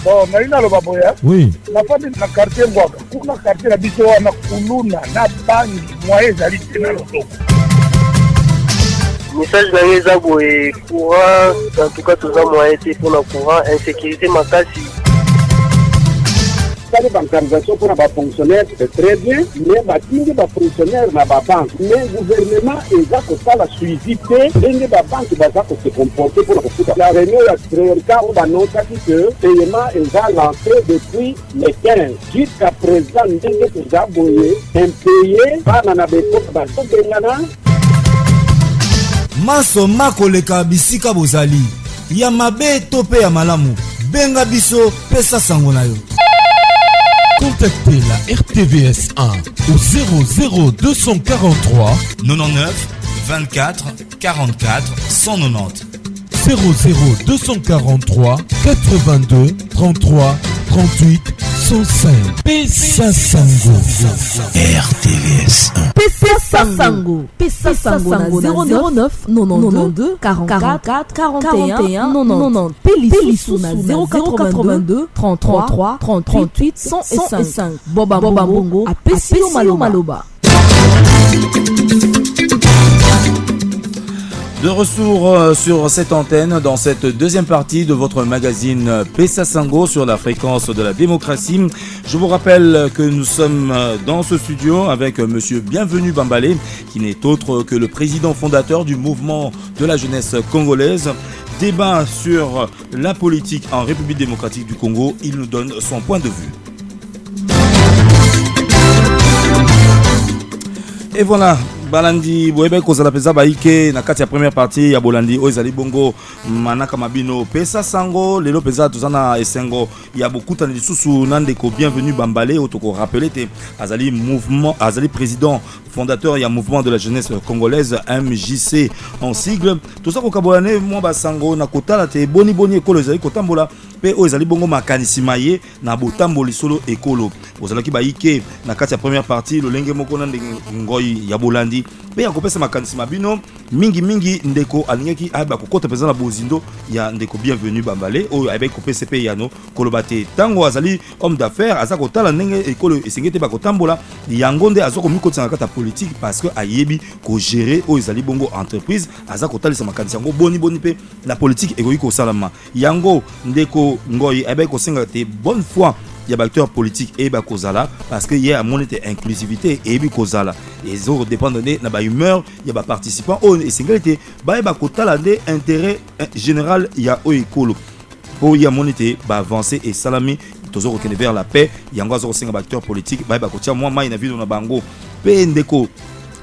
Bon, naina lo baboya. Oui. La famille na quartier Ngwaka. Kuna quartier na biso wana kuluna na bangi moye ezali tena lotoko. Message na ngeza boye courant, en tout cas tous moyen pour le courant, insécurité makasi. Les organisations pour les fonctionnaires, c'est très bien, mais les fonctionnaires na banque, mais le gouvernement est là pour faire la suivi, les banques vont se comporter pour la réunion de cas où on note que le paiement est lancé depuis le 15. Jusqu'à présent, nous avons impayé par la Maso makoleka bisika bozali. Ya mabe tope ya malamu. Benga biso pesa sango na yo. Contactez la RTVS 1 au 00243 99 24 44 190. 00243 82 33 38 105. Pesa Sango. RTVS 1. Pesa Sango. Pesa Sango 09 92 44 41 90. Pélisou na 082 33 38 105. Boba Bongo à Pesio Maloba. De retour sur cette antenne dans cette deuxième partie de votre magazine Pesa Sango sur la fréquence de la démocratie. Je vous rappelle que nous sommes dans ce studio avec monsieur Bienvenu Bambalé qui n'est autre que le président fondateur du mouvement de la jeunesse congolaise. Débat sur la politique en République démocratique du Congo, il nous donne son point de vue. Et voilà, Balandi Boebe kozala peza baike na kati ya première partie ya Bolandi Oezali Bongo manaka mabino Pesa Sango lelo peza tozana esengo ya bokuta lisusu nandeko Bienvenu Bambalé otoko rappeler te azali mouvement azali président fondateur ya mouvement de la jeunesse congolaise MJC en sigle toza ko kabolane mo basango na kotala te boni ekolo ezali kotambola pe Oezali Bongo makanisi maye na botambo solo ekolo ozalaki baike na kati ya première partie lo lenge moko na ngoi ya Bolandi pe ya kopesa makanisi mabino mingi ndeko alingaki aba kokota peza na bozindo ya ndeko Bienvenu Bambalé oyo abe kopesa pe yano kolobate tango azali homme d'affaires aza kotala ndenge ekolo esengete ba kotambola yango nde azoko mikotsa na kata politique parce que ayebi ko gérer Oezali Bongo entreprise aza kotalisa makanisi yango boni pe la politique egoyi ko salama yango ndeko ngoyi abe ko senga te bonne foi il y a acteurs politiques et kozala parce que il y a monnaie inclusivité et bi kozala les autres dépendent de la humeur il y a participants on et singalité ba kotala de intérêt général il y a oikolo pour il y a monnaie ba avancer et salami toujours qu'on vers la paix il y a encore cinq acteurs politiques ba kotia moi mai na ville na bango pe ndeko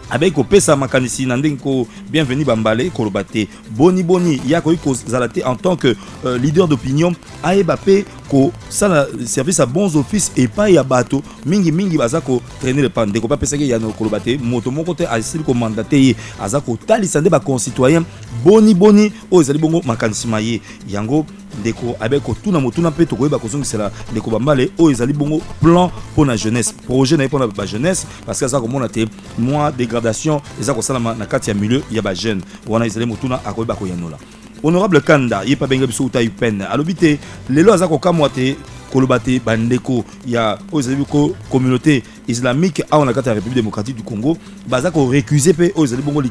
avec pesa makanisi nandeko Bienvenu Bambalé kolobate boni ya ko zalate en tant que leader d'opinion aebapé ko sala service à bons offices et pas ya bato mingi bazako traîner le pan ndeko pa pesa ke ya no kolobate moto moko te asil ko mandaté azako talisande ba concitoyens boni o ezali bongo makanisi maye yango ndeko abeko tuna motuna pe to koyeba kozongisela ndeko Bambalé o ezali bongo plan pour la jeunesse projet na pour la jeunesse parce que ça comme on a été moi dégradation ezako salama na kati ya milieu ya ba jeune wana ezali motuna akoyeba ko yanola honorable Kanda yepa benga biso uta UPN alobite lelo azako kamwate kolobate bandeko ya ozali ko communauté islamique a on la carte la République démocratique du Congo bazako récuser pe ozali bongo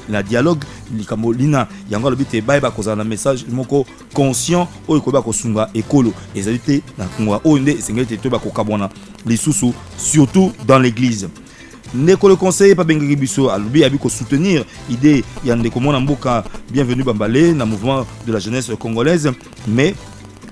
la dialogue likamo lina yango alobite ba kozana message moko conscient o koba ko sunga ekolo ezali te na Congo o nde sengete to ba ko kabona lisusu surtout dans l'église. Neko le conseiller pas bengi biso alubi abi ko soutenir idée ya ndeko mona mboka Bienvenu Bambalé na mouvement de la jeunesse congolaise mais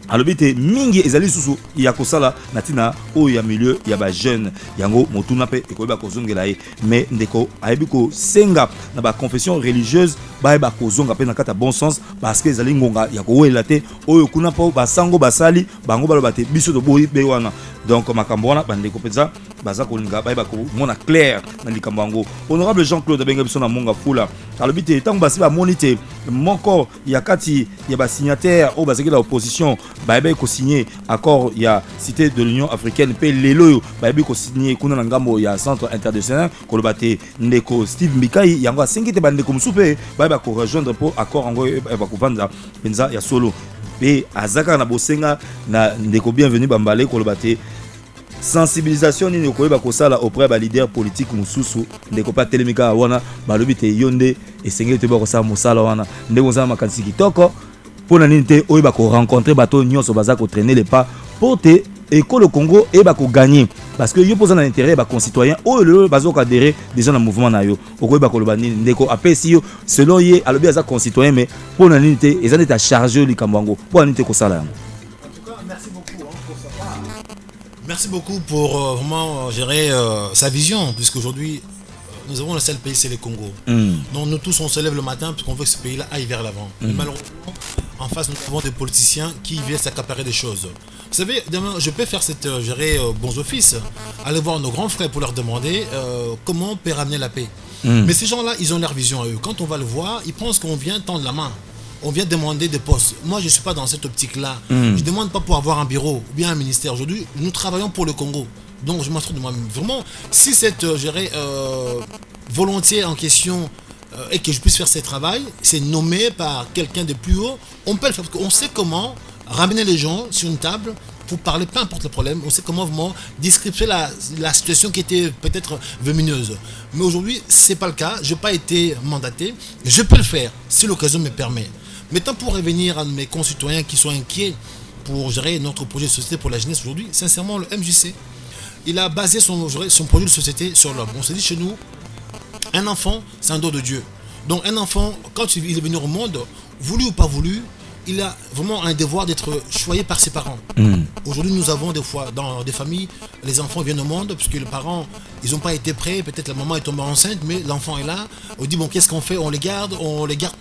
alobite mingi ezali susu ya kosala natina o ya milieu ya ba jeune yango motuna pe ekoyeba kozongela ye mais ndeko ayebi ko senga na ba confession religieuse ba kozonga pe na kata bon sens parce que ezali ngonga ya ko wela te oyo kuna po basango basali bango balobate biso to boyi be wana donc makambo wana bandeko peza baza kolinga bayeba ko mona clair na likambo yango. Honorable Jean-Claude Benga biso na monga fula alobi te tango basi ba monite moko ya kati ya ba signataire o bazaki la opposition bayeba ko signer accord ya cité de l'Union africaine pe lelo bayeba ko signer kuna na ngambo ya centre international ko lobate ndeko Steve Mikai yango asengite ba ndeko musupe bayeba ko rejoindre pour accord yango ba ko vanda penza ya solo pe azaka na bosenga na ndeko bienvenue bambale ko lobate sensibilisation ni koyeba kosala auprès ba leader politique mususu ndeko pa telemika wana balobi te yonde esengeli te ba kosala mosala wana ndeko za makanisi kitoko pona nini te oyeba ko rencontrer bato nyonso baza ko traîner les pas pour te école Congo et ba ko gagner parce que yo pose un intérêt ba concitoyens o le bazo ko adhérer déjà dans mouvement na yo okoyeba ko loba nini ndeko apesi yo selon ye alobi aza concitoyen mais pona nini te ezane ta charger likambango pona nini te ko sala yango. Merci beaucoup pour vraiment gérer sa vision, puisqu'aujourd'hui, nous avons le seul pays, c'est le Congo. Donc nous tous, on se lève le matin parce qu'on veut que ce pays-là aille vers l'avant. Mais malheureusement, en face, nous avons des politiciens qui viennent s'accaparer des choses. Vous savez, demain, je peux faire cette gérer bons offices, aller voir nos grands frères pour leur demander comment on peut ramener la paix. Mais ces gens-là, ils ont leur vision à eux. Quand on va le voir, ils pensent qu'on vient tendre la main. On vient demander des postes. Moi, je ne suis pas dans cette optique-là. Je ne demande pas pour avoir un bureau ou bien un ministère. Aujourd'hui, nous travaillons pour le Congo. Donc, je m'en de moi-même. Vraiment, si cette volonté en question et que je puisse faire ce travail, c'est nommé par quelqu'un de plus haut, on peut le faire. Parce qu'on sait comment ramener les gens sur une table pour parler, peu importe le problème. On sait comment vraiment descripter la situation qui était peut-être venimeuse. Mais aujourd'hui, ce n'est pas le cas. Je n'ai pas été mandaté. Je peux le faire si l'occasion me permet. Maintenant, pour revenir à mes concitoyens qui sont inquiets pour gérer notre projet de société pour la jeunesse aujourd'hui, sincèrement, le MJC, il a basé son projet de société sur l'homme. On se dit chez nous, un enfant, c'est un don de Dieu. Donc un enfant, quand il est venu au monde, voulu ou pas voulu, il a vraiment un devoir d'être choyé par ses parents. Aujourd'hui, nous avons des fois, dans des familles, les enfants viennent au monde parce que les parents, ils n'ont pas été prêts. Peut-être la maman est tombée enceinte, mais l'enfant est là. On dit, bon, qu'est-ce qu'on fait? On les garde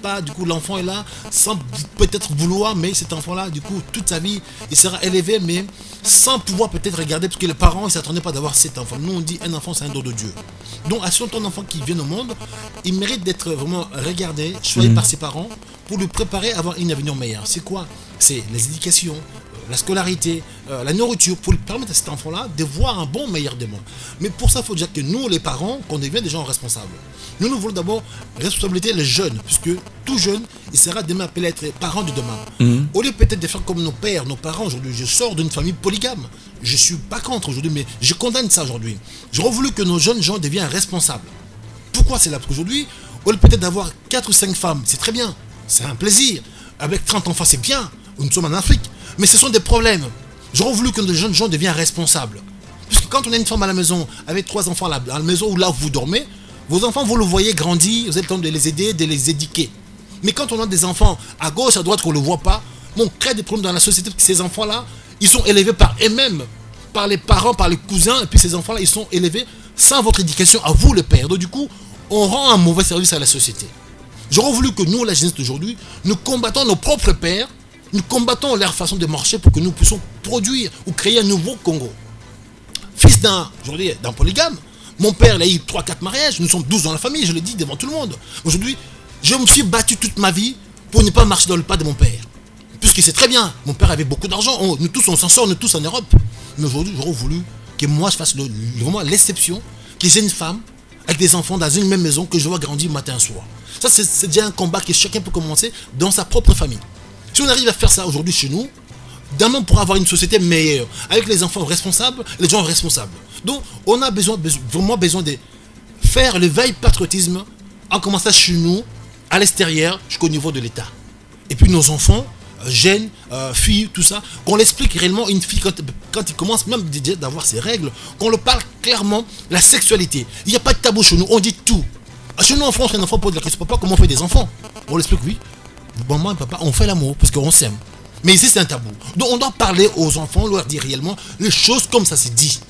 pas. Du coup, l'enfant est là sans peut-être vouloir, mais cet enfant-là, du coup, toute sa vie, il sera élevé, mais sans pouvoir peut-être regarder parce que les parents, ils ne s'attendaient pas d'avoir cet enfant. Nous, on dit, un enfant, c'est un don de Dieu. Donc, à ton enfant qui vient au monde, il mérite d'être vraiment regardé, choisi par ses parents pour lui préparer à avoir une avenir meilleur. C'est quoi? C'est les éducations, la scolarité, la nourriture, pour lui permettre à cet enfant-là de voir un bon meilleur des mondes. Mais pour ça, il faut dire que nous, les parents, qu'on devienne des gens responsables. Nous voulons d'abord responsabiliser les jeunes, puisque tout jeune, il sera demain appelé à être parent de demain. Au lieu peut-être de faire comme nos pères, nos parents aujourd'hui, je sors d'une famille polygame. Je ne suis pas contre aujourd'hui, mais je condamne ça aujourd'hui. J'aurais voulu que nos jeunes gens deviennent responsables. Pourquoi c'est là? Parce qu'aujourd'hui, au lieu peut-être d'avoir 4 ou 5 femmes, c'est très bien, c'est un plaisir. Avec 30 enfants, c'est bien. Nous sommes en Afrique. Mais ce sont des problèmes. J'aurais voulu que nos jeunes gens deviennent responsables. Parce que quand on a une femme à la maison, avec 3 enfants à la maison où là où vous dormez, vos enfants, vous le voyez grandir, vous avez le temps de les aider, de les éduquer. Mais quand on a des enfants à gauche, à droite, qu'on ne le voit pas, on crée des problèmes dans la société parce que ces enfants-là, ils sont élevés par eux-mêmes, par les parents, par les cousins, et puis ces enfants-là, ils sont élevés sans votre éducation à vous, le père. Donc du coup, on rend un mauvais service à la société. J'aurais voulu que nous, la jeunesse d'aujourd'hui, nous combattons nos propres pères, nous combattons leur façon de marcher pour que nous puissions produire ou créer un nouveau Congo. Fils d'un polygame, mon père il a eu 3-4 mariages, nous sommes 12 dans la famille, je le dis devant tout le monde. Aujourd'hui, je me suis battu toute ma vie pour ne pas marcher dans le pas de mon père. Puisque c'est très bien, mon père avait beaucoup d'argent, nous tous on s'en sort, nous tous en Europe. Mais aujourd'hui, j'aurais voulu que moi je fasse vraiment l'exception, que j'ai une femme avec des enfants dans une même maison que je vois grandir matin et soir. Ça, c'est déjà un combat que chacun peut commencer dans sa propre famille. Si on arrive à faire ça aujourd'hui chez nous, demain on pourra avoir une société meilleure, avec les enfants responsables, les gens responsables. Donc, on a vraiment besoin de faire le veille patriotisme, en commençant chez nous, à l'extérieur, jusqu'au niveau de l'État. Et puis nos enfants, jeunes, filles, tout ça, qu'on l'explique réellement une fille quand il commence même d'avoir ses règles, qu'on le parle clairement, la sexualité. Il n'y a pas de tabou chez nous, on dit tout. Chez nous en France, un enfant pose la question, papa, comment on fait des enfants? On l'explique, oui. Maman et papa, on fait l'amour parce qu'on s'aime. Mais ici, c'est un tabou. Donc, on doit parler aux enfants, leur dire réellement les choses comme ça se dit.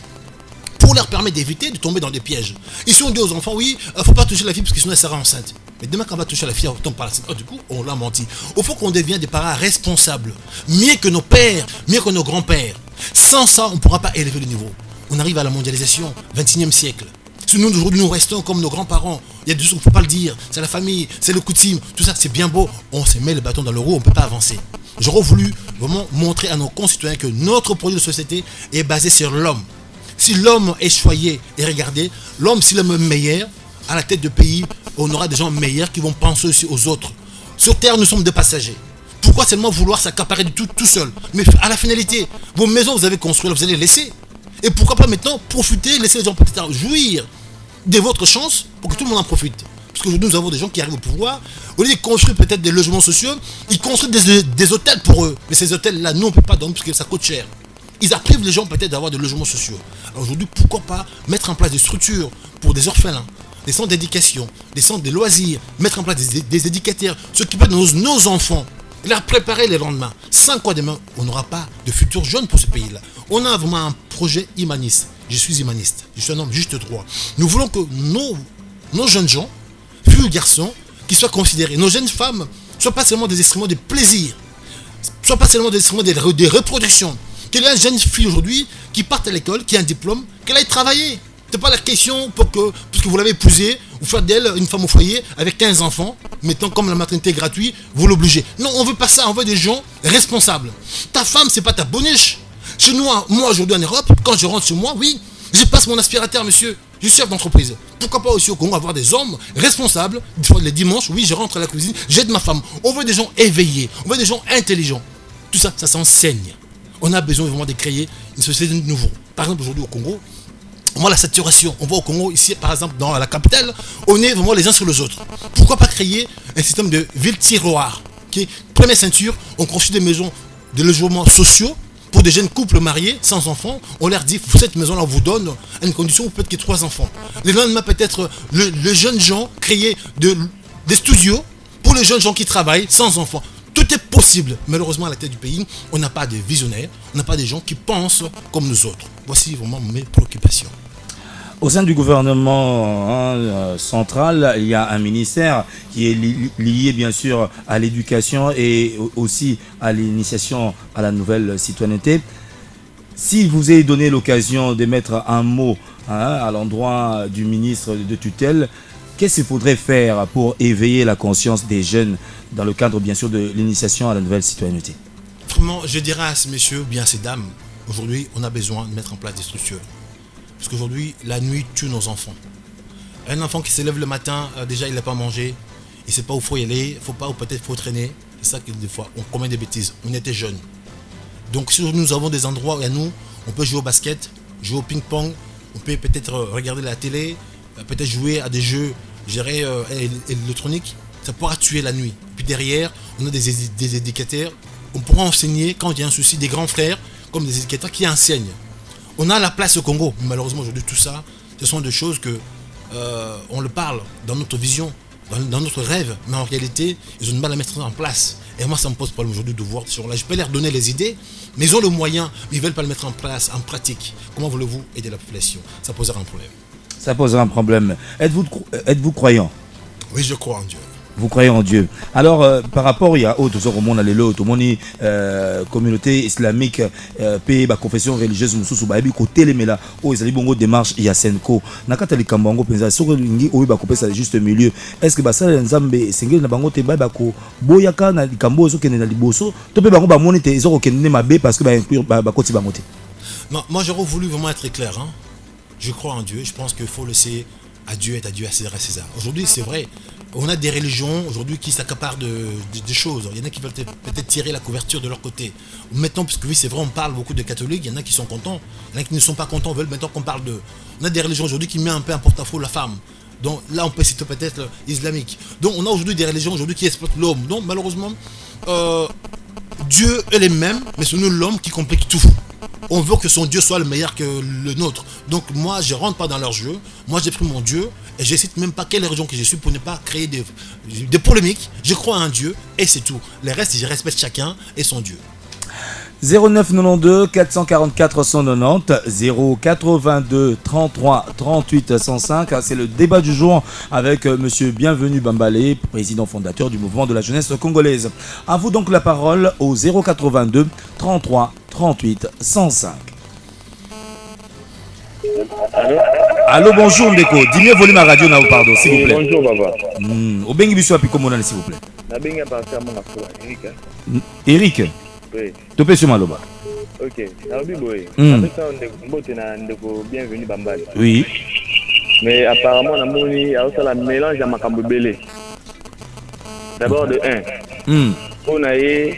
Pour leur permettre d'éviter de tomber dans des pièges. Ici, on dit aux enfants, oui, il ne faut pas toucher la fille parce que sinon elle sera enceinte. Mais demain, quand on va toucher la fille, on tombe par la scène. Du coup, on l'a menti. Il faut qu'on devienne des parents responsables. Mieux que nos pères, mieux que nos grands-pères. Sans ça, on ne pourra pas élever le niveau. On arrive à la mondialisation, 21e siècle. Si nous, aujourd'hui, nous restons comme nos grands-parents, il y a des choses qu'il ne faut pas le dire, c'est la famille, c'est le coutume, tout ça, c'est bien beau. On se met le bâton dans le roue, on ne peut pas avancer. J'aurais voulu vraiment montrer à nos concitoyens que notre projet de société est basé sur l'homme. Si l'homme est choyé et regardé, l'homme, s'il est le meilleur, à la tête du pays, on aura des gens meilleurs qui vont penser aussi aux autres. Sur Terre, nous sommes des passagers. Pourquoi seulement vouloir s'accaparer du tout seul? Mais à la finalité, vos maisons, vous avez construit, vous allez les laisser. Et pourquoi pas maintenant profiter, laisser les gens peut-être jouir de votre chance pour que tout le monde en profite. Parce qu'aujourd'hui, nous avons des gens qui arrivent au pouvoir. Au lieu de construire peut-être des logements sociaux, ils construisent des hôtels pour eux. Mais ces hôtels-là, nous, on ne peut pas donner parce que ça coûte cher. Ils privent les gens peut-être d'avoir des logements sociaux. Alors aujourd'hui, pourquoi pas mettre en place des structures pour des orphelins, des centres d'éducation, des centres de loisirs, mettre en place des éducateurs, s'occuper de nos enfants, leur préparer les lendemains. Sans quoi demain, on n'aura pas de futurs jeunes pour ce pays-là. On a vraiment un projet humaniste. Je suis humaniste, je suis un homme juste droit. Nous voulons que nos jeunes gens, filles ou garçons, qui soient considérés, nos jeunes femmes, ne soient pas seulement des instruments de plaisir, ne soient pas seulement des instruments de reproduction. Qu'il y ait une jeune fille aujourd'hui qui parte à l'école, qui a un diplôme, qu'elle aille travailler. Ce n'est pas la question parce que vous l'avez épousée, vous faites d'elle une femme au foyer avec 15 enfants, mettant comme la maternité gratuite, vous l'obligez. Non, on ne veut pas ça, on veut des gens responsables. Ta femme, ce n'est pas ta boniche. Chez nous, moi aujourd'hui en Europe, quand je rentre chez moi, oui, je passe mon aspirateur, monsieur. Je suis chef d'entreprise. Pourquoi pas aussi au Congo avoir des hommes responsables? Les dimanches, oui, je rentre à la cuisine, j'aide ma femme. On veut des gens éveillés, on veut des gens intelligents. Tout ça, ça s'enseigne. On a besoin vraiment de créer une société de nouveau. Par exemple, aujourd'hui au Congo, on voit la saturation. On voit au Congo, ici, par exemple, dans la capitale, on est vraiment les uns sur les autres. Pourquoi pas créer un système de ville-tiroir qui est première ceinture, on construit des maisons de logements sociaux pour des jeunes couples mariés, sans enfants. On leur dit, cette maison-là, on vous donne une condition où peut-être qu'il y ait 3 enfants. Le lendemain, peut-être, les jeunes gens créer des studios pour les jeunes gens qui travaillent sans enfants. Tout est possible. Malheureusement, à la tête du pays, on n'a pas de visionnaires, on n'a pas des gens qui pensent comme nous autres. Voici vraiment mes préoccupations. Au sein du gouvernement central, il y a un ministère qui est lié bien sûr à l'éducation et aussi à l'initiation à la nouvelle citoyenneté. Si vous avez donné l'occasion de mettre un mot à l'endroit du ministre de tutelle, qu'est-ce qu'il faudrait faire pour éveiller la conscience des jeunes dans le cadre bien sûr de l'initiation à la nouvelle citoyenneté? Vraiment, je dirais à ces messieurs, bien à ces dames, aujourd'hui on a besoin de mettre en place des structures. Parce qu'aujourd'hui, la nuit tue nos enfants. Un enfant qui se lève le matin, déjà il n'a pas mangé, il ne sait pas où il faut y aller, il faut pas, ou peut-être il faut traîner. C'est ça que des fois, on commet des bêtises. On était jeunes. Donc si nous avons des endroits où nous, on peut jouer au basket, jouer au ping-pong, on peut peut-être regarder la télé, peut-être jouer à des jeux, électroniques, ça pourra tuer la nuit. Puis derrière, on a des éducateurs, on pourra enseigner quand il y a un souci, des grands frères, comme des éducateurs qui enseignent. On a la place au Congo, mais malheureusement aujourd'hui tout ça, ce sont des choses que on le parle dans notre vision, dans notre rêve, mais en réalité, ils ont du mal à mettre en place. Et moi, ça me pose problème aujourd'hui de voir sur là. Je peux leur donner les idées, mais ils ont le moyen, mais ils ne veulent pas le mettre en place, en pratique. Comment voulez-vous aider la population? Ça posera un problème. Ça posera un problème. Êtes-vous croyant? Oui, je crois en Dieu. Vous croyez en Dieu. Alors, par rapport, il y a autre au monde, tout le monde, communauté islamique, pays, confession religieuse, mususu, babi, côté les mela, oh, ils ont bongo démarche, il y a Senko. Nakata li kambango penza, sur le lingi, oh, c'est juste milieu. Est-ce que ça, les nzambe, sengel na bango te bako, boyaka na kambo, so kene na liboso, to pe bango ba monite, ils ont kene ma bé parce que ba koti bangote. Moi, j'aurais voulu vraiment être clair. Hein. Je crois en Dieu. Je pense qu'il faut laisser à Dieu et à Dieu à César et César. Aujourd'hui, c'est vrai. On a des religions aujourd'hui qui s'accaparent des choses. Il y en a qui veulent peut-être tirer la couverture de leur côté. Mettons, parce que oui, c'est vrai, on parle beaucoup de catholiques, il y en a qui sont contents, il y en a qui ne sont pas contents, veulent maintenant qu'on parle d'eux. On a des religions aujourd'hui qui mettent un peu en porte-à-faux la femme. Donc là, on peut citer peut-être l'islamique. Donc on a aujourd'hui des religions aujourd'hui qui exploitent l'homme. Donc malheureusement, Dieu est le même, mais c'est nous l'homme qui complique tout. On veut que son Dieu soit le meilleur que le nôtre. Donc moi, je ne rentre pas dans leur jeu. Moi, j'ai pris mon Dieu et je ne cite même pas quelle religion que je suis pour ne pas créer des polémiques. Je crois en Dieu et c'est tout. Le reste, je respecte chacun et son Dieu. 0992 444 190 082 33 38 105. C'est le débat du jour avec monsieur Bienvenu Bambalé, président fondateur du mouvement de la jeunesse congolaise. À vous donc la parole au 082 33 38 105. Allô, bonjour Ndeko. Diminuez volume à radio, pardon, s'il vous plaît. Bonjour, Baba. Au Bengi Bisso à Picomonal, s'il vous plaît. La Bengi a passé à mon affaire, Eric. Eric. Oui. Topé sur Maloba. Ok. Naobi Boy. Avec ça, on est bienvenue Bambali. Oui. Mais apparemment, on a un mélange à Makambo Belé. D'abord, de 1. On a eu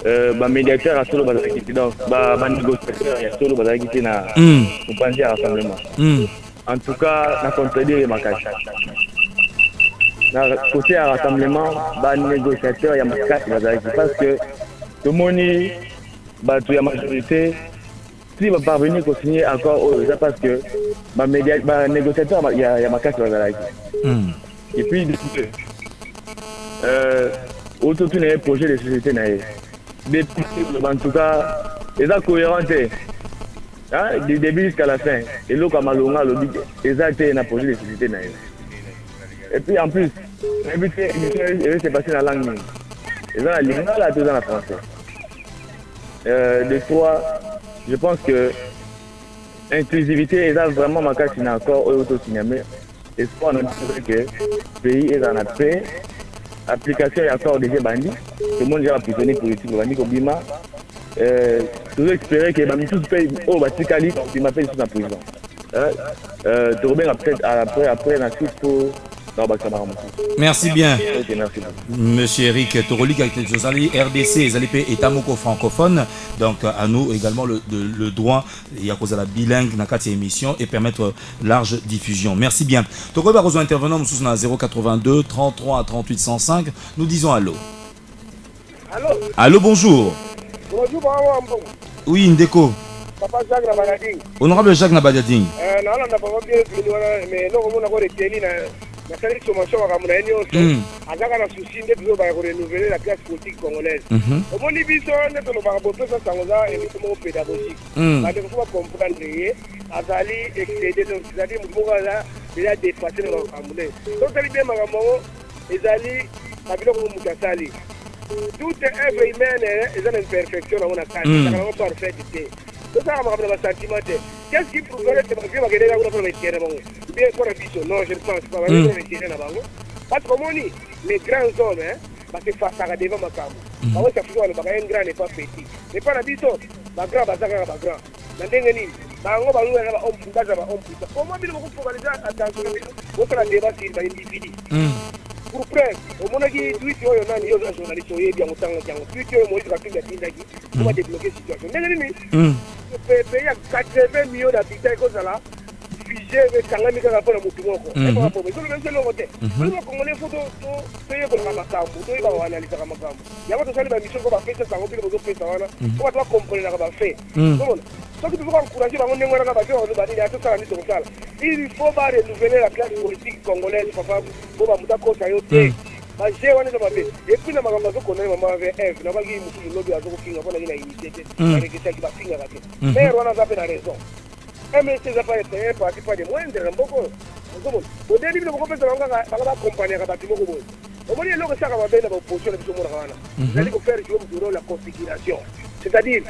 un médiateur à Solo Bazakiti. Donc, un négociateur à Solo Bazakiti pour penser à rassemblement. En tout cas, on a contredit ma cache. Dans le côté à rassemblement, un négociateur à Makati Bazakiti. Parce que tout le monde, la majorité, s'il va parvenir à signer encore, c'est parce que le négociateur il y a Makati Bazakiti. Et puis, autour d'un projet de société, en tout cas, ils sont cohérents du début jusqu'à la fin. Et là, comme Malonga, ils ont été un projet de société. Et puis en plus, c'est passé dans la langue. Ils ont la langue, là, tout dans la français. De trois, je pense que l'inclusivité, ils ont vraiment marqué encore auto-signamé. Et on a dit que le pays est en paix. L'application est encore déjà bandit. Tout le monde est prisonnier politique. Bandit Kobima. Toujours espérer que les tous pays au Batikali, ils m'appellent sous la prison. Tu reviens après la suite pour. Merci bien. Okay, merci. Monsieur Eric Torolik avec les RDC et Zalipé et Tamoko francophone. Donc à nous également le droit, il y a cause à la bilingue dans cette émission et permettre large diffusion. Merci bien. Toko va rejoindre intervenant nous sommes à 082 33 38 105. Nous disons allô. Allô. Allô, bonjour. Bonjour, Papa. Oui, Ndeko. Papa Jacques Nabadading. Honorable Jacques Nabadading. Non, on n'a pas bien, mais non, on a pas retenu. La sommation à Ramouni, à un souci de renouveler la classe politique congolaise. Au moins, les bisons, on va avoir besoin de et nous pédagogique. On va comprendre Azali excédé, donc Azali Moukala, il a dépassé le Ramouni. Donc, il bien Maramoro, Azali, Babylon Moukasali. Toute œuvre humaine est une imperfection dans mon attaque, c'est une parfaité. C'est ça, on va sentiment. Qu'est-ce qui prouverait que je vais gagner la métier bien pour la vision? Non, je ne pense pas. Parce que les grands hommes, parce que face à devant ma cam. Parce que un grand n'est pas petit. Mais pas la vision, ma grand, ma grand. La dernière, on va nous avoir un pouvoir, comment vous pouvez déjà attention au débat sur l'individu. Pour preuve, au moment où il y a un journaliste qui est bien au temps, qui on va débloquer la situation. Le pays a 80 millions d'habitants comme ça là, figé avec 40 000 rapports à Moutoumoko. C'est pas un problème. C'est le même côté. Le Congolais, il faut payer pour la Makambo, il faut analyser la Makambo. Il y a pas de ça, les missions qu'on va faire, ça va faire, on va comprendre ce qu'on va faire. Donc, il faut encourager la monde à faire il faut renouveler la classe politique congolaise pour et puis, la maman avait Eve, la maman qui lobby à Zoking, on a une initiative, mais on a raison. Mais c'est pas être parti par des moyens de beaucoup. Au début, le groupe de la compagnie à bâtiment. Au moins, il y a l'opposition de Soumorana. C'est-à-dire faire la configuration. C'est-à-dire,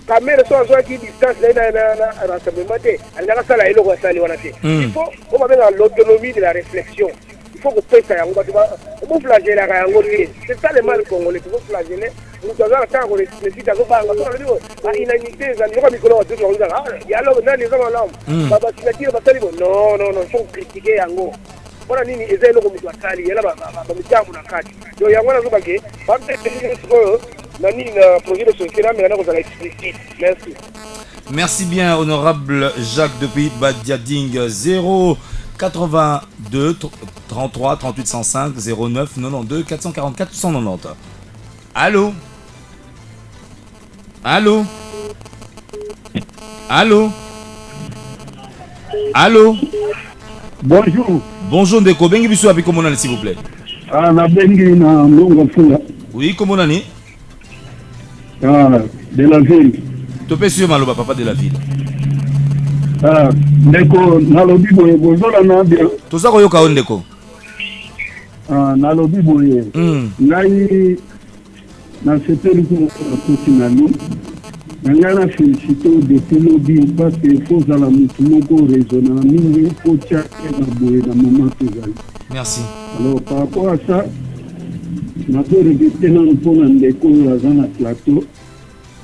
la mère soit qui distance un rassemblement, elle n'a pas ça, il faut l'autonomie de la réflexion. Il faut que ça on flageller la c'est ça le mal congolais, il faut flageller. Nous avons le temps de réfléchir à l'inanité, il y a alors les hommes non, il faut critiquer Yango. Voilà, il y a des gens qui ont été là, il y a un projet de société, mais on va explicite. Merci. Merci bien, honorable Jacques depuis Badiading 082 33 38 105 09 92 444 190. Allô? Allô? Allô? Allô? Bonjour. Bonjour Ndeko, bengi biso abi comment s'il vous plaît? Ah, na bengi na Mbongo Fula. Oui, comment on est? Ah, de la ville. Topé sur Maloba, papa de la ville. Ah, Ndeko, nalobi boye bozola na bien. Toza koyoka o Ndeko. Ah, nalobi boye. Ngai na sepeli ko na nous. nangana félicité depuis lobby parce que faut dans la mutumoko raisonnable mingi faut tchake na boye na moment tozali. Merci. Alors par rapport à ça, nazo regretter na mpona ndeko aza na plateau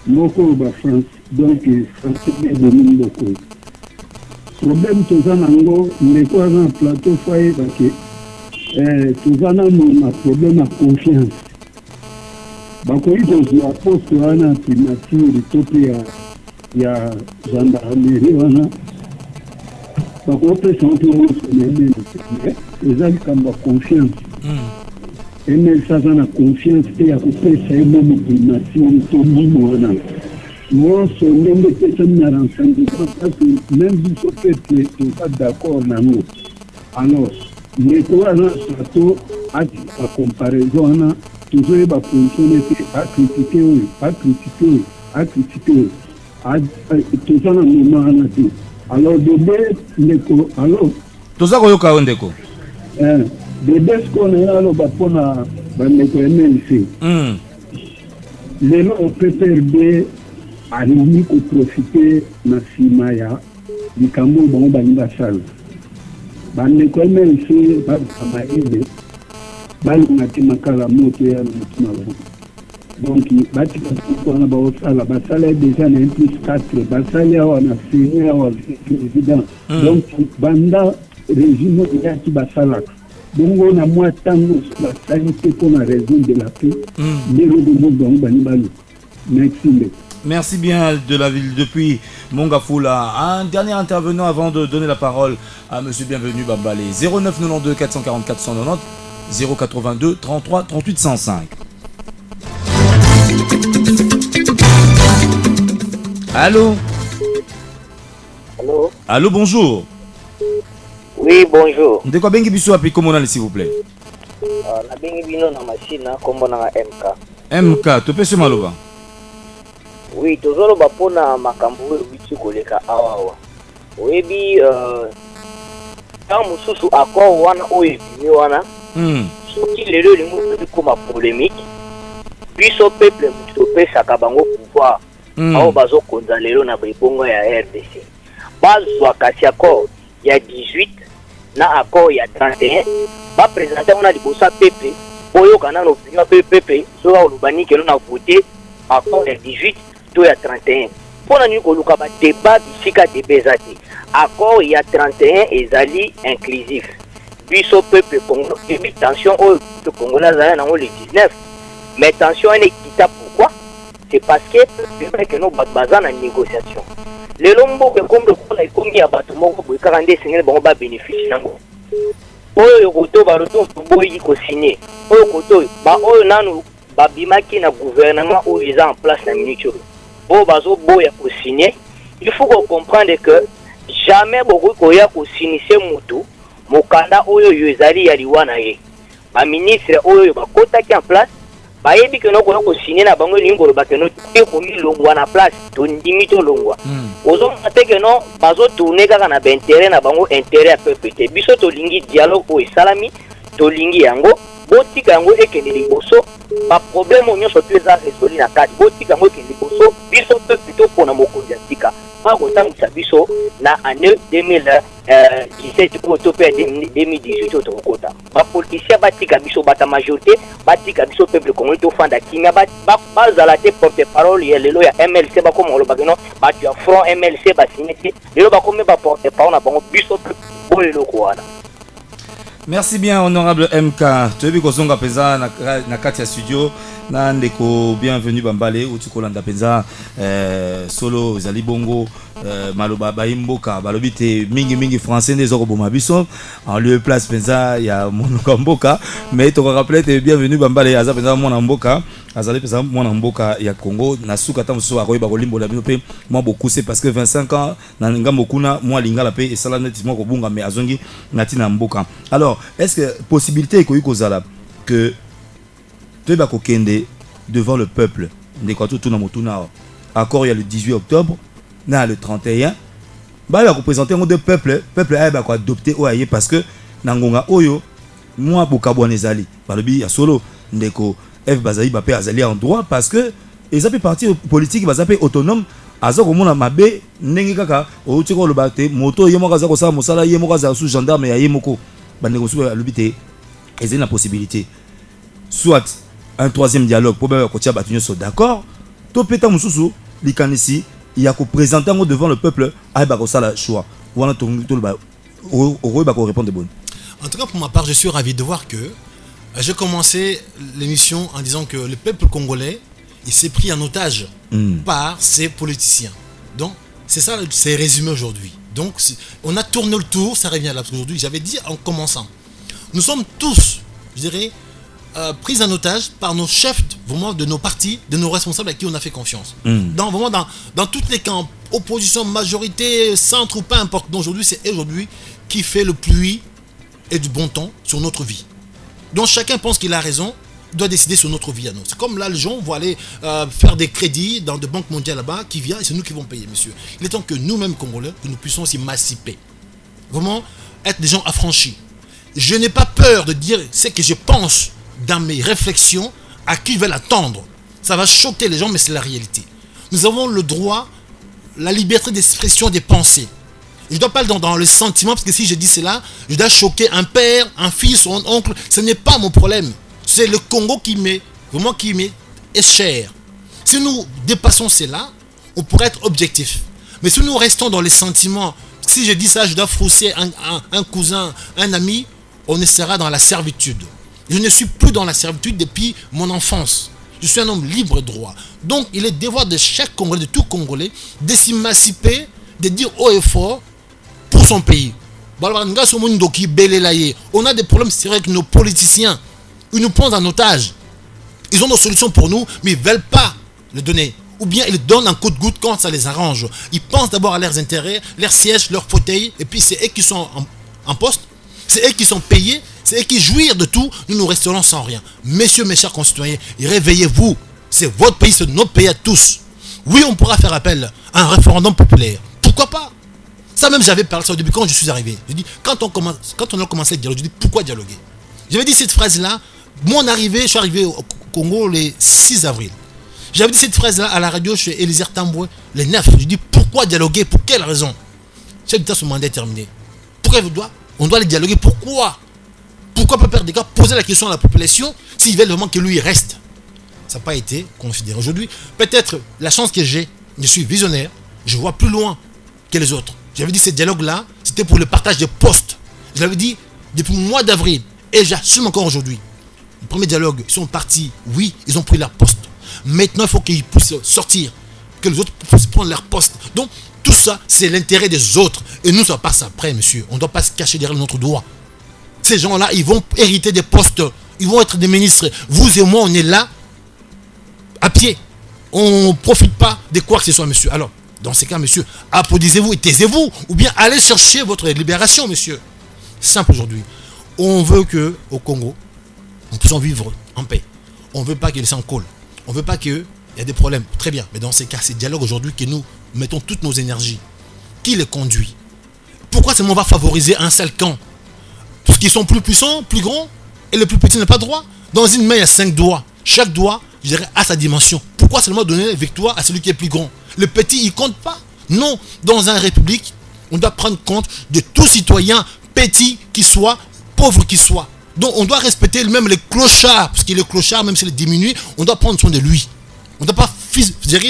moko ba France donc français de mboko. Problème toza nango ndeko aza na plateau faye parce que toza na problème à confiance. Bakoyi kozwa poste wana primature to pe ya gendarmerie wana bakopesa mpe mosonene ezali kamba confiance emelisa aza na confiance te ya kopesa ye momo primature to mbimo wana nyonso ndenge epesami na renseignement parce même biso peuple toza d'accord nango. Alors ndeko aza plateau atika comparaison wana toujours ba fonctionner à critiquer tout ça dans le moment. Alors bébé ndeko alors toza koyoka ndeko bébé ce qu'on est là ba pona ba ndeko MLC lelo PPRD alimi ko profiter na sima ya likambo bango balinga sala ba ndeko MLC ba kamaide bali ngati makala moto ya mutima bango. Donc batika wana ba osala basala déjà na +4 basala wana senior wa président. Donc banda régime ya ki basala bongo na moi tango basali te pour la raison de la paix les robots bango bani balu. Merci bien de la ville depuis Mongafula. Un dernier intervenant avant de donner la parole à monsieur Bienvenu Bambalé. 09 92 444 190 082 33 38 105. Allô? Allô? Allô, bonjour. Oui, bonjour. De quoi bengi biso api komonali s'il vous plaît? Na bengi bino na machine na kombo na MK. MK, to pese maloba. Oui, tozolo bapona makambo wichi koleka awawa. Oyebi tant mususu accord wana oyebi wana. Soki lelo lingo koma polémique. Biso peuple muto pesa kabango pouvoir. Aho bazo konza lelo na bongo ya RDC. Bazwa kasi accord ya 18 na accord ya 31. Ba présenter on a libosa peuple. Oyo kana no opinion peuple so a olubani kelo na voter accord ya 18 to ya 31. Pona ni ko luka ba débat bisika debezati. Accord ya 31 ezali inclusif. Biso peuple Congo, et tension au Congolais na le 19. Mais tension est équitable pourquoi? C'est parce que nous basons en négociation. Les lombo que comme le combien ya bato moko bo 42 singles bon ba bénéfice nango. Oyo koto ba roto boyi ko signer. Oyo koto ba oyo nanu ba bimaki na gouvernement où ils en place na minute. Bo bazo boya ko signer. Il faut qu'on comprenne que jamais beaucoup koya ko signer mutu mokanda oyo yezali ya liwana ye. Ba ministre oyo ba kota ki en place ba yebi que no ko signer na bango lingolo ba que no te ko mi longwa na place to ndimi to longwa. Ozo mate que no bazo tourner kaka na intérêt na bango intérêt à peuple te biso to lingi dialogue o salami to lingi yango botika yango ekende liboso ba problème onyo so pesa résolu na kati botika yango ekende liboso biso peuple to pona mokonzi atika pas kotangisa biso na année 2017 pour topé 2018 otokota ba politicien batika biso bata majorité batika biso peuple congolais to fanda kimia bazala te porte parole ya lelo ya MLC ba comme oloba no ba tu front MLC ba signé lelo ba comme ba porte parole na bango biso bolelo ko wana. Merci bien honorable MK. Tu es kozonga peza na kati ya studio na ndeko Bienvenu Bambale uti kolanda peza solo ezali bongo maloba baimboka balobi te mingi français ndezo ko boma biso en lieu place peza ya monoko mboka mais to rappeler te Bienvenu Bambale aza peza mona mboka azali peza mona mboka ya Congo na suka ta muso akoyeba kolimbola bino pe moi beaucoup c'est parce que 25 ans na ngambo kuna moi lingala pe esala netima ko bunga mais azongi natina mboka. Alors est-ce que possibilité ko yukozala que tu vas kokende devant le peuple ndekwato tuna motuna accord il y a le 18 octobre na le 31 ba va représenter un de peuple a ko adopter oye parce que nangonga oyo moi bokabwana ezali balobi ya solo ndeko F bazali ba pe azali en droit parce que et ça peut parti politique va zapper autonome aza komona mabe ndenge kaka outi ko loba te moto yemo kaza ko sala mosala yemo kaza sous gendarme ya yemoko bande ko sou alubité et c'est la possibilité soit un troisième dialogue pour bien ko tia batunyo so d'accord to peta mususu likanisi il y a ko présenter devant le peuple ay ba ko sala choix wana to ba o ba ko répondre bonne. En tout cas pour ma part je suis ravi de voir que j'ai commencé l'émission en disant que le peuple congolais il s'est pris en otage par ces politiciens. Donc c'est ça, c'est résumé aujourd'hui. Donc on a tourné le tour, ça revient là parce qu'aujourd'hui j'avais dit en commençant, nous sommes tous, je dirais, pris en otage par nos chefs, vraiment de nos partis, de nos responsables à qui on a fait confiance. Dans toutes les camps, opposition, majorité, centre ou peu importe. Donc aujourd'hui c'est aujourd'hui qui fait le pluie et du bon temps sur notre vie. Donc chacun pense qu'il a raison, doit décider sur notre vie à nous. C'est comme là, les gens vont aller faire des crédits dans des banques mondiales là-bas qui viennent et c'est nous qui vont payer, monsieur. Il est temps que nous-mêmes, Congolais, que nous puissions s'émanciper. Vraiment, être des gens affranchis. Je n'ai pas peur de dire ce que je pense dans mes réflexions à qui je vais l'attendre. Ça va choquer les gens, mais c'est la réalité. Nous avons le droit, la liberté d'expression des pensées. Je ne dois pas aller dans le sentiment, parce que si je dis cela, je dois choquer un père, un fils ou un oncle. Ce n'est pas mon problème. C'est le Congo qui m'est cher. Si nous dépassons cela, on pourrait être objectif. Mais si nous restons dans les sentiments, si je dis ça, je dois frousser un cousin, un ami, on sera dans la servitude. Je ne suis plus dans la servitude depuis mon enfance. Je suis un homme libre et droit. Donc, il est devoir de chaque Congolais, de tout Congolais, de s'émanciper, de dire haut et fort pour son pays. On a des problèmes, c'est vrai, avec nos politiciens. Ils nous prennent en otage. Ils ont nos solutions pour nous, mais ils ne veulent pas le donner. Ou bien ils donnent un coup de goutte quand ça les arrange. Ils pensent d'abord à leurs intérêts, leurs sièges, leurs fauteuils, et puis c'est eux qui sont en poste, c'est eux qui sont payés, c'est eux qui jouissent de tout. Nous resterons sans rien. Messieurs, mes chers concitoyens, réveillez-vous. C'est votre pays, c'est notre pays à tous. Oui, on pourra faire appel à un référendum populaire. Pourquoi pas? Ça même, j'avais parlé ça au début quand je suis arrivé. Je dis, quand on a commencé à dialoguer, je dis, pourquoi dialoguer? J'avais dit cette phrase-là. Mon arrivée, je suis arrivé au Congo le 6 avril. J'avais dit cette phrase-là à la radio chez Elisir Tamboué le 9. Je dis pourquoi dialoguer? Pour quelle raison? Chef d'État, son mandat est terminé. Pourquoi on doit aller dialoguer? Pourquoi? Pourquoi pas perdre des gars? Poser la question à la population s'ils veulent vraiment que lui reste. Ça n'a pas été considéré. Aujourd'hui, peut-être la chance que j'ai, je suis visionnaire, je vois plus loin que les autres. J'avais dit ce dialogue-là, c'était pour le partage des postes. Je l'avais dit depuis le mois d'avril et j'assume encore aujourd'hui. Le premier dialogue, ils sont partis, oui, ils ont pris leur poste. Maintenant, il faut qu'ils puissent sortir, que les autres puissent prendre leur poste. Donc, tout ça, c'est l'intérêt des autres. Et nous, ça passe après, monsieur. On ne doit pas se cacher derrière notre doigt. Ces gens-là, ils vont hériter des postes. Ils vont être des ministres. Vous et moi, on est là, à pied. On ne profite pas de quoi que ce soit, monsieur. Alors, dans ces cas, monsieur, applaudissez-vous et taisez-vous. Ou bien allez chercher votre libération, monsieur. Simple aujourd'hui. On veut qu'au Congo, nous puissions vivre en paix. On ne veut pas qu'il s'en colle. On ne veut pas qu'il y ait des problèmes. Très bien. Mais dans ces cas, c'est dialogue aujourd'hui que nous mettons toutes nos énergies. Qui les conduit? Pourquoi seulement on va favoriser un seul camp? Parce qu'ils sont plus puissants, plus grands, et le plus petit n'a pas droit. Dans une main, il y a 5 doigts. Chaque doigt, je dirais, a sa dimension. Pourquoi seulement donner la victoire à celui qui est plus grand? Le petit, il ne compte pas. Non. Dans une république, on doit prendre compte de tout citoyen, petit qu'il soit, pauvre qu'il soit. Donc on doit respecter même les clochards, parce qu'il est clochard, même s'il est diminué, on doit prendre soin de lui. On ne doit pas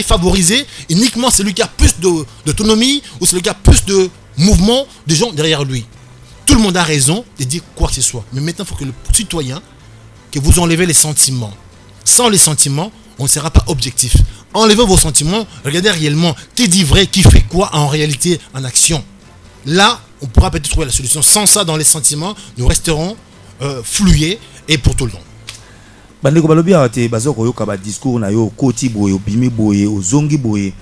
favoriser uniquement celui qui a plus d'autonomie ou celui qui a plus de mouvement de gens derrière lui. Tout le monde a raison de dire quoi que ce soit. Mais maintenant, il faut que le citoyen, que vous enlevez les sentiments. Sans les sentiments, on ne sera pas objectif. Enlevez vos sentiments, regardez réellement qui dit vrai, qui fait quoi en réalité, en action. Là, on pourra peut-être trouver la solution. Sans ça, dans les sentiments, nous resterons flués et pour tout le long. Bandeko balobi ate bazo koyoka ba discours na yo koti boye obimi boye ozongi boye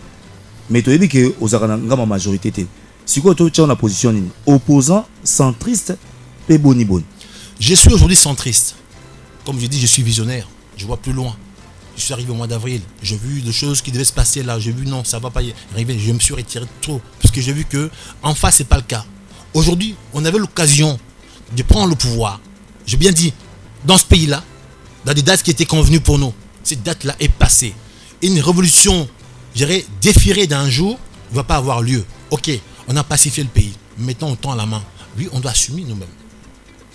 mais to yebi ke ozaka ngama majorité te siko to tcha na position ni opposant centriste pe boni boni. Je suis aujourd'hui centriste. Comme je dis, je suis visionnaire. Je vois plus loin. Je suis arrivé au mois d'avril. J'ai vu des choses qui devaient se passer là. J'ai vu non, ça va pas y arriver. Je me suis retiré trop parce que j'ai vu que en face c'est pas le cas. Aujourd'hui, on avait l'occasion de prendre le pouvoir. J'ai bien dit, dans ce pays-là, dans des dates qui étaient convenues pour nous. Cette date-là est passée. une révolution, je dirais, défilée d'un jour, ne va pas avoir lieu. Ok, on a pacifié le pays. Mettons autant à la main. Oui, on doit assumer nous-mêmes.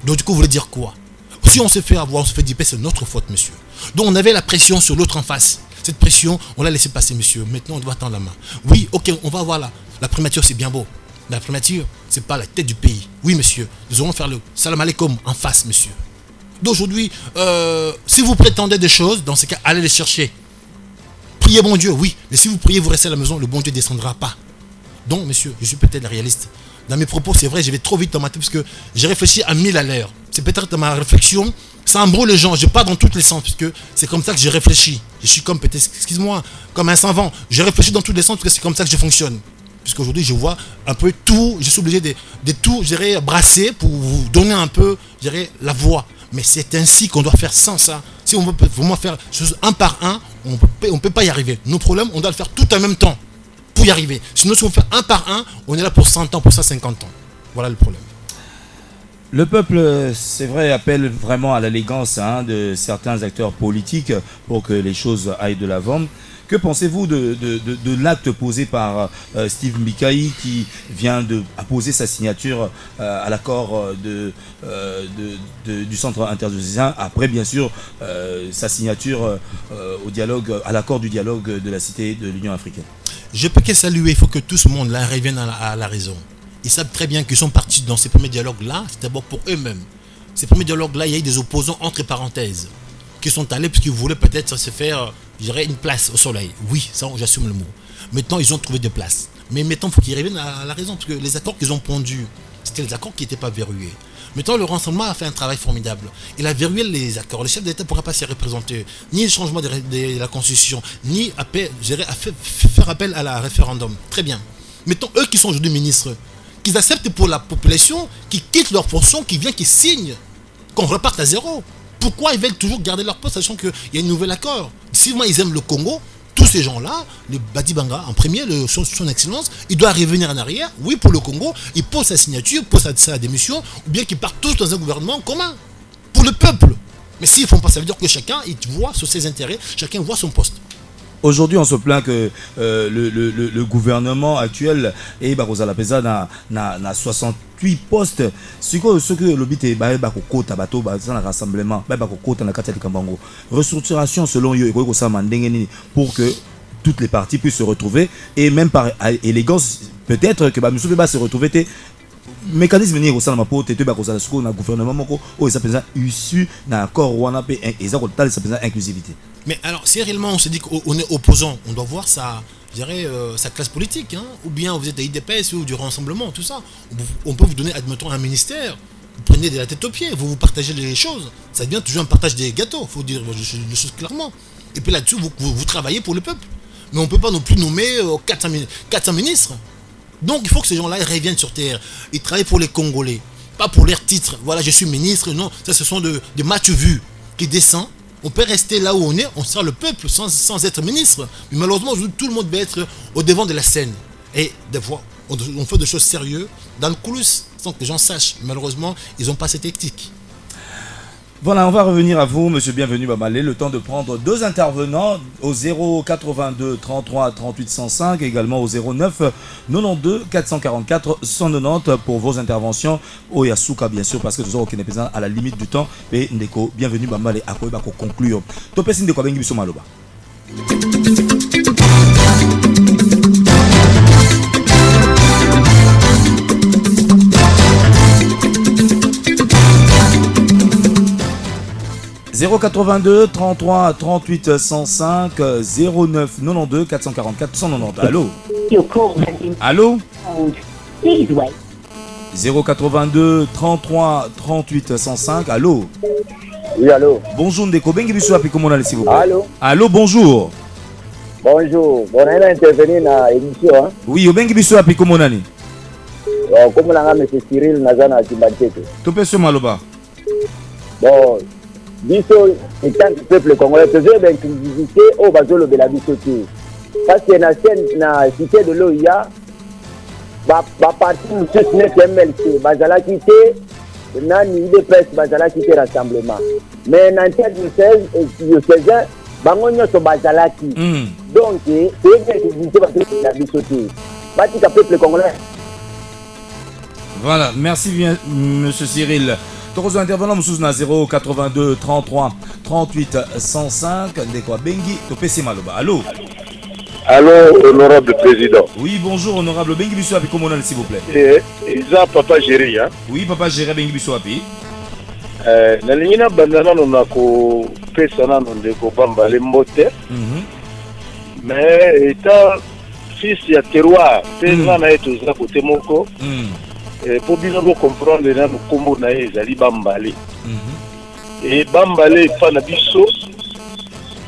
Donc, du coup, vous voulez dire quoi? Si on se fait avoir, on se fait dipper, c'est notre faute, monsieur. Donc, on avait la pression sur l'autre en face. Cette pression, on l'a laissé passer, monsieur. Maintenant, on doit tendre la main. Oui, ok, on va voir là. La primature, c'est bien beau. La primature, c'est pas la tête du pays. Oui, monsieur. Nous allons faire le salam alaikum en face, monsieur. D'aujourd'hui, si vous prétendez des choses, dans ce cas, allez les chercher. Priez bon Dieu, oui. Mais si vous priez, vous restez à la maison, le bon Dieu ne descendra pas. Donc, monsieur, je suis peut-être réaliste. Dans mes propos, c'est vrai, je vais trop vite dans ma tête parce que j'ai réfléchi à 1000 à l'heure. C'est peut-être dans ma réflexion, ça embrouille les gens. Je pars dans tous les sens parce que c'est comme ça que j'ai réfléchi. Je suis comme peut-être, excuse-moi, comme un savant. Je réfléchis dans tous les sens parce que c'est comme ça que je fonctionne. Puisqu'aujourd'hui, je vois un peu tout, je suis obligé de tout, je dirais, brasser pour vous donner un peu, je dirais, la voix. Mais c'est ainsi qu'on doit faire sans ça. Si on veut vraiment faire choses un par un, on peut pas y arriver. Nos problèmes, on doit le faire tout en même temps pour y arriver. Sinon, si on fait un par un, on est là pour 100 ans, pour 150 ans. Voilà le problème. Le peuple, c'est vrai, appelle vraiment à l'élégance de certains acteurs politiques pour que les choses aillent de l'avant. Que pensez-vous de l'acte posé par Steve Mbikaï qui vient de poser sa signature à l'accord du centre interdécésaire, après bien sûr sa signature au dialogue, à l'accord du dialogue de la cité de l'Union africaine? Je peux que saluer, il faut que tout ce monde là revienne à la raison. Ils savent très bien qu'ils sont partis dans ces premiers dialogues-là, c'est d'abord pour eux-mêmes. Ces premiers dialogues-là, il y a eu des opposants entre parenthèses qui sont allés parce qu'ils voulaient peut-être se faire, je dirais, une place au soleil. Oui, ça, j'assume le mot. Maintenant, ils ont trouvé des places. Mais maintenant, il faut qu'ils reviennent à la raison parce que les accords qu'ils ont pondus, c'était les accords qui n'étaient pas verrouillés. Maintenant, le Rassemblement a fait un travail formidable. Il a verrouillé les accords. Le chef d'État ne pourra pas s'y représenter. Ni le changement de la Constitution, ni à faire appel à la référendum. Très bien. Mettons, eux qui sont aujourd'hui ministres, qu'ils acceptent pour la population, qui quittent leur fonction, qui viennent, qui signent, qu'on reparte à zéro. Pourquoi ils veulent toujours garder leur poste, sachant qu'il y a un nouvel accord? Si moi ils aiment le Congo, tous ces gens-là, le Badibanga en premier, son excellence, il doit revenir en arrière, oui, pour le Congo, il pose sa signature, pose sa démission, ou bien qu'ils partent tous dans un gouvernement commun, pour le peuple. Mais s'ils ne font pas, ça veut dire que chacun, il voit sur ses intérêts, chacun voit son poste. Aujourd'hui, on se plaint que le gouvernement actuel et Bakozalapeza n'a 68 postes. Ce que le but est un rassemblement, restructuration selon eux pour que toutes les parties puissent se retrouver et même par élégance, peut-être que Bamusou va se retrouver. Mécanisme ni au sein de ma pote, tu vas un gouvernement moko où ça présente issu d'un accord ou un AP et ça présente inclusivité. Mais alors, si réellement on se dit qu'on est opposant, on doit voir sa classe politique, ou bien vous êtes à IDPS ou du Rassemblement, tout ça. On peut vous donner, admettons, un ministère, vous prenez de la tête aux pieds, vous partagez les choses. Ça devient toujours un partage des gâteaux, il faut dire les choses clairement. Et puis là-dessus, vous travaillez pour le peuple. Mais on ne peut pas non plus nommer 400 ministres. Donc il faut que ces gens-là reviennent sur terre. Ils travaillent pour les Congolais, pas pour leurs titres. Voilà, je suis ministre. Non, ça ce sont des matchs vus qui descendent. On peut rester là où on est, on sera le peuple sans être ministre. Mais malheureusement, tout le monde va être au devant de la scène. Et des fois, on fait des choses sérieuses dans le coulisses, sans que les gens sachent. Malheureusement, ils n'ont pas cette éthique. Voilà, on va revenir à vous, monsieur Bienvenu Bamalé. Le temps de prendre deux intervenants au 082 33 38 105, également au 09 92 444 190 pour vos interventions. Au Yasuka, bien sûr, parce que nous aurons aucun épisode à la limite du temps. Et Ndeko, Bienvenu Bamalé, à quoi il va conclure. Topé Sindeko Bengi Biso Maloba. 082 33 38 105 09 92 444 190. Allô? Allô? 082 33 38 105. Allô? Oui, allô? Bonjour Ndeko Bengi Biso api comment on a s'il vous plaît? Allô? Allô, bonjour. Bonjour. On a intervenu dans l'émission. Oui, Bengi Biso api comment on a comme on a M. Cyril Nazana Zimbanteke. Topé ce maloba. Bon. Biso étant du peuple congolais, toujours d'inclusivité au bateau de la biso. Parce que na cité de l'OIA, parti nous soutenons MLC, Bazala quitté, nani de presse, Bazala quitté rassemblement. Mais en 2016, bango nyonso bazalaki donc toyebi exclusivité bato na biso te batika peuple congolais. Voilà, merci bien monsieur Cyril. Tokozo intervenant mususu na 082 33 38 105 ndeko bengi topesi maloba. Allô. Allô, honorable président. Oui, bonjour, honorable Bengi Biswapi, comment on a s'il vous plaît? Isa Papa Géry, hein? Oui, Papa Géry Bengi Biswapi. Nalingina bandana nona ko pesa na ndeko bamba le mbote. Mais étant fils ya terroir, pesa na eto za côté moko. Pour bien comprendre na kombo na ezali bambale. Et bambale fa na biso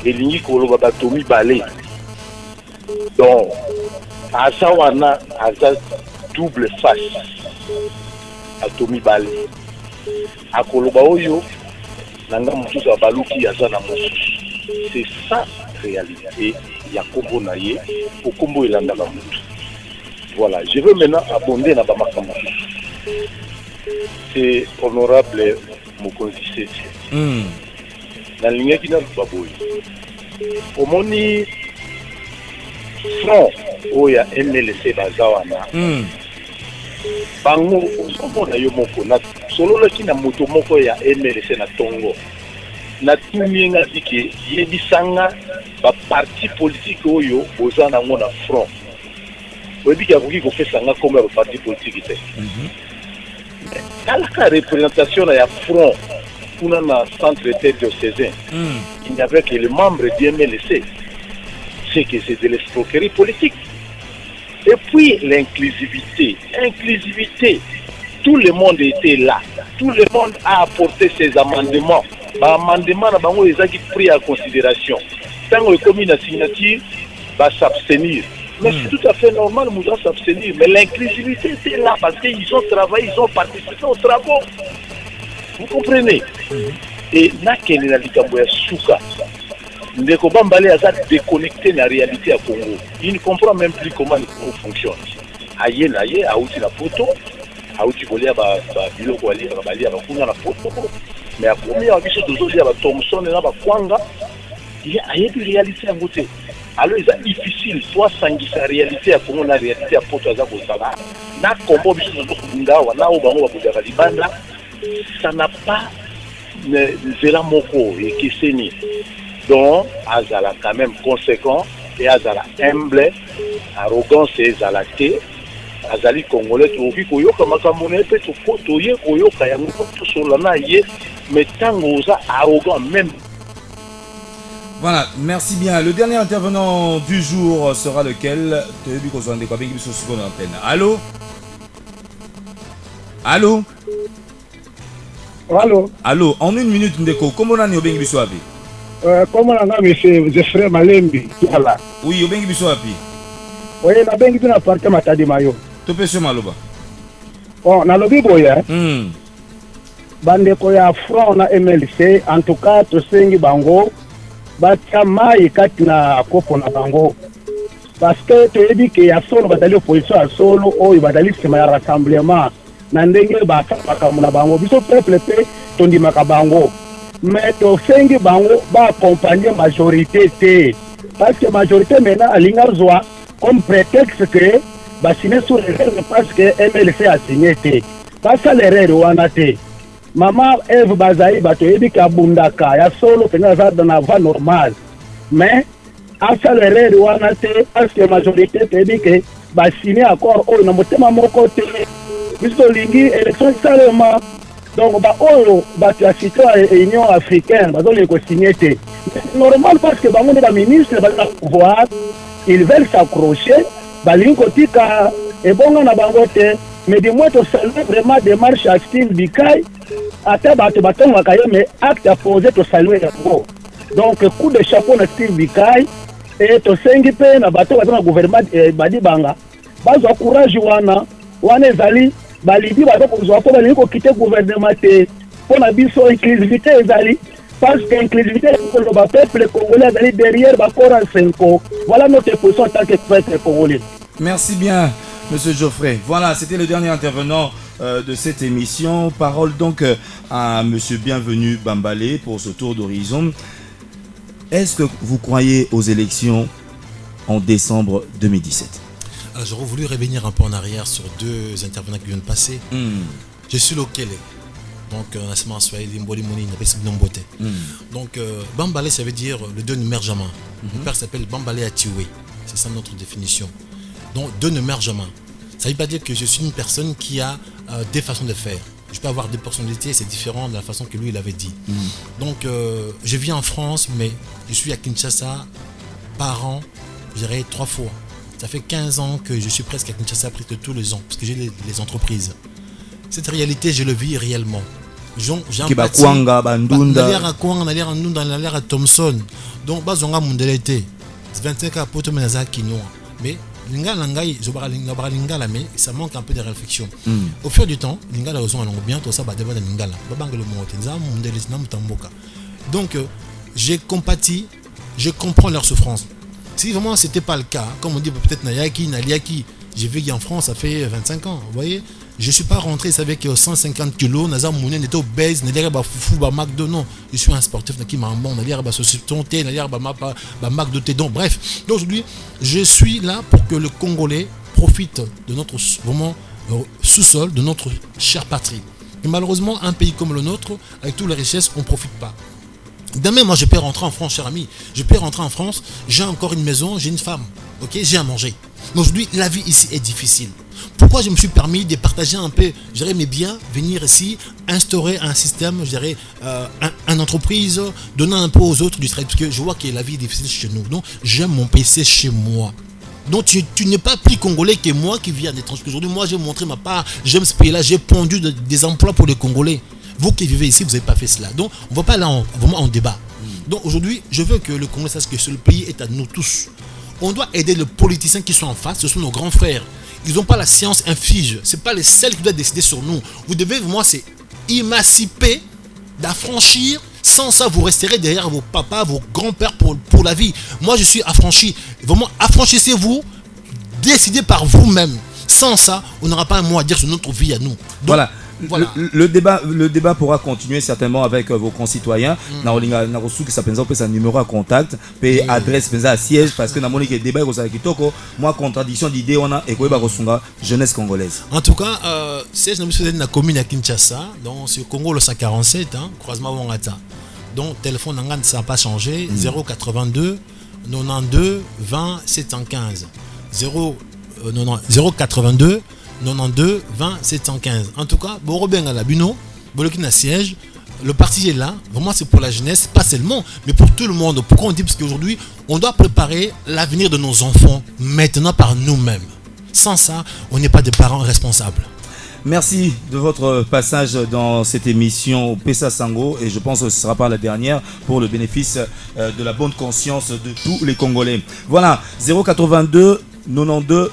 elingi ko loba batomi balé. Donc, à ça, on a double face. À Tomi Bali. À Kolobaoyo, Nanga Moussous à Balouki, à Zana Moussous. C'est ça, réalité. Il y a Kombo Naye, au Kombo et Landa Moussous. Voilà, je veux maintenant abonder dans Bamakama. C'est honorable Mokonzi Seti. Dans l'Union qui n'a pas beau. Au Moni. Front oya MLC bazawana bango osomona yo moko na solo ki na moto moko ya MLC na Tongo na tumienga dike yebisanga ba parti politique oyo ozana ngona front oyebi ka koki kopesanga comme ba parti politique te la représentation ya front kuna na centre diocésain il n'y avait que les membres du MLC. C'est que c'est de l'escroquerie politique. Et puis l'inclusivité. Inclusivité. Tout le monde était là. Tout le monde a apporté ses amendements. Les amendements ils ont pris en considération. Tant que commis la signature, va s'abstenir. Mais c'est tout à fait normal, nous allons s'abstenir. Mais l'inclusivité était là parce qu'ils ont travaillé, ils ont participé aux travaux. Vous comprenez? Et n'a qu'elle n'a dit Souka. Ndeko Bambale a déconnecté de la réalité à Congo. Il ne comprend même plus comment le Congo fonctionne. Aïe, a outil la photo, a outil volé à Bilo Kwali, à Bali, à la photo. Mais à combien de choses aujourd'hui à Thomson et à Kwanga, il y a une réalité à côté. Alors, il est difficile, soit sans sa réalité à Congo, la réalité à Porto Azabosala. Na combo biso de Bunda, ou na Obango, à Libanda, ça n'a pas Zela Moko et Kisseni. Donc, Azala quand même conséquent et Azala humble, arrogance et Azalaté, Azali Congolais, Toki Koyoka Makamone, Toye Koyoka Yamuko Solana Ye, mais Tangoza arrogant même. Voilà, merci bien. Le dernier intervenant du jour sera lequel? Allô? Allô? Allô? Allô, en une minute, Ndeko, comment on a dit au Biswapi? Comment on a M. Zefre Malembi? Oui, au Biswapi. Oui, la bengi na parke matadi mayo. Tu peux se maloba. Bon, na lobi boya. Bandeko ya front na MLC, en tout cas, to sengi bango, batia mai kati na kopo na bango. Parce que to yebi ke ya solo badali opposition ya solo oyo badali sema ya rassemblement. Na ndenge bakamu na bango. Biso peuple pe tondimaka bango. Mais to sengi bango ba accompagner majorité te. Parce que majorité maintenant alinga zwa comme prétexte que ba signer sur réserve parce que MLC a signé te. Pas ça l'erreur wana te. Maman Eve Bazaï bato yebi ka bundaka ya solo pena za dans la voie normale. Mais à ça l'erreur wana te parce que majorité te yebi que ba signer accord o na motema moko te. Biso lingi élection seulement. Donc ba oyo bato ya cité Union africaine bazo le ko signer te. Normal parce que bango de ministre ba pouvoir ils veulent s'accrocher balingo tika et bonga na bango te mais du moins to saluer vraiment démarche active Bikai ata bato batonga kayo mais acte à poser to saluer yango. Donc coup de chapeau na Steve Bikai et to sengi pe na bato na gouvernement badi banga bazo courage wana ezali balibi bato kozwa po balingo quitter gouvernement te pour na biso inclusivité ezali. Parce que l'inclusivité pour le peuple congolais est derrière Bakora Senko. Voilà notre position en tant que peuple congolais. Merci bien, Monsieur Geoffrey. Voilà, c'était le dernier intervenant de cette émission. Parole donc à Monsieur Bienvenu Bambale pour ce tour d'horizon. est-ce que vous croyez aux élections en décembre 2017? Alors j'aurais voulu revenir un peu en arrière sur deux intervenants qui viennent de passer. Je suis Lokele. Donc, donc Bambale, ça veut dire le Dieu ne meurt jamais. Mon père s'appelle Bambale Atiwe. C'est ça notre définition. Donc, Dieu ne meurt jamais. Ça ne veut pas dire que je suis une personne qui a des façons de faire. Je peux avoir des personnalités, c'est différent de la façon que lui il avait dit. Donc, je vis en France, mais je suis à Kinshasa par an, je dirais 3 fois. Ça fait 15 ans que je suis presque à Kinshasa presque tous les ans, parce que j'ai les entreprises. Cette réalité, je le vis réellement. J'ai empathie. À Thompson. Donc, bazonga mundelete. 25 ans pour te mener à Quinoa. Mais ça manque un peu de réflexion. Au fur du temps, Lingala raison allons bientôt ça va devenir Lingala. Donc, j'ai compati, je comprends leur souffrance. Si vraiment c'était pas le cas, comme on dit peut-être Nayaki, Naliaki, j'ai vécu en France, ça fait 25 ans, vous voyez. Je ne suis pas rentré, ça veut dire que 150 kilos, Nazar Mounen était obèse, Nadia Foufou, McDo, non. Je suis un sportif qui m'a bon, Nadia Société, Nadia McDo, donc bref. Donc aujourd'hui, je suis là pour que le Congolais profite de notre vraiment sous-sol, de notre chère patrie. Et malheureusement, un pays comme le nôtre, avec toutes les richesses, on ne profite pas. Demain, moi, je peux rentrer en France, cher ami. Je peux rentrer en France, j'ai encore une maison, j'ai une femme, ok, j'ai à manger. Mais aujourd'hui, la vie ici est difficile. Pourquoi je me suis permis de partager un peu, je dirais, mes biens, venir ici, instaurer un système, je dirais, une entreprise, donner un peu aux autres du travail, parce que je vois que la vie est difficile chez nous. Donc, j'aime mon pays, c'est chez moi. Donc, tu n'es pas plus congolais que moi qui vis à l'étranger. Aujourd'hui, moi, j'ai montré ma part, j'aime ce pays-là, j'ai pondu des emplois pour les Congolais. Vous qui vivez ici, vous n'avez pas fait cela. Donc, on ne va pas là vraiment en débat. Donc, aujourd'hui, je veux que le Congolais sache que le pays est à nous tous. On doit aider les politiciens qui sont en face, ce sont nos grands frères. Ils n'ont pas la science inflige. Ce n'est pas les seuls qui doivent décider sur nous. Vous devez, moi, c'est émanciper, d'affranchir. Sans ça, vous resterez derrière vos papas, vos grands-pères pour la vie. Moi, je suis affranchi. Vraiment, affranchissez-vous. Décidez par vous-même. Sans ça, on n'aura pas un mot à dire sur notre vie à nous. Donc, voilà. Voilà. Le débat pourra continuer certainement avec vos concitoyens. Na reçu que ça pense un numéro à contact, puis adresse à siège parce que na moni que débat ko ça kitoko, moi contradiction d'idée on a et ko ba resunga jeunesse congolaise. En tout cas, siège na la commune à Kinshasa, donc sur Congo le 147 croisement Wangata. Donc téléphone n'anga ça n'a pas changé, 082 92 20 715. 082 92 20 715. En tout cas, Borobenga la Bino, Bolokina siège, le parti est là. Vraiment, c'est pour la jeunesse, pas seulement, mais pour tout le monde. Pourquoi on dit? Parce qu'aujourd'hui, on doit préparer l'avenir de nos enfants maintenant par nous-mêmes. Sans ça, on n'est pas des parents responsables. Merci de votre passage dans cette émission Pesa Sango et je pense que ce ne sera pas la dernière pour le bénéfice de la bonne conscience de tous les Congolais. Voilà, 082 92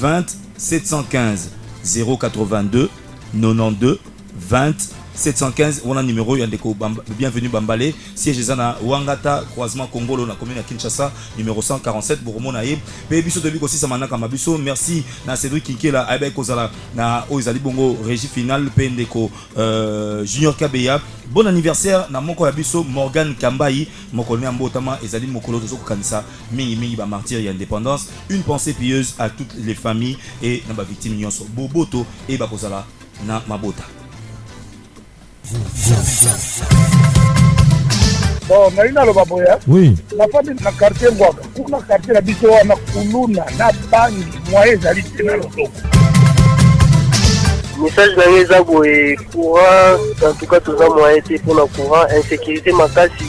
20 715 082 92 20 715. On a un numéro bienvenue Bambale siège na Wangata croisement Congo na commune à Kinshasa numéro 147 Boromonaye Bebiso de Biko Sisa Manaka Mabiso. Merci na Cédric Kinkela Abe Kozala na Oizali Bongo régie finale Pendeko Junior Kabeya. Bon anniversaire na moko yabiso Morgan Kambayi moko ne ambotama ezali mokolo tozo kanisa mingi ba martyr ya indépendance. Une pensée pieuse à toutes les familles et na ba victimes nyonso boboto et ba kozala na mabota. Bon, naina lo baboya. Oui. La famille na quartier Ngwaka. Kuna quartier na biso na kuluna na bangi moye zali tena loko. Message na ngeza boye courant, en tout cas tout ça moyen pour le courant, insécurité makasi.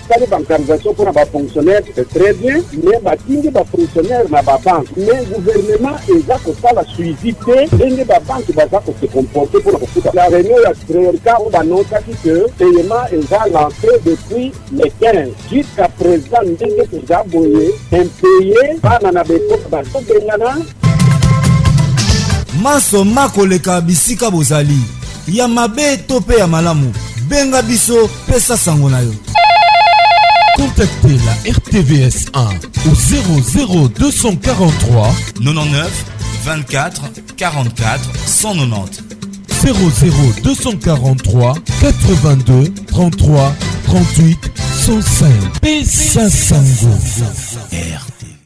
Ça les bancarisation pour les fonctionnaires c'est très bien, mais batingi ba fonctionnaire na ba banque. Mais gouvernement eza ko sala suivi te, ndenge ba banque baza ko se comporter pour la réunion ya prioritaire on annonce que paiement eza lancé depuis le 15 jusqu'à présent ndenge eza boye impayé bana na beto ba tobengana. Maso makoleka bisika bozali ya mabe to pe ya malamu benga biso pesa sango na yo. Contactez la RTVS 1 au 00243 99 24 44 190 00243 82 33 38 105 Pesa Sango.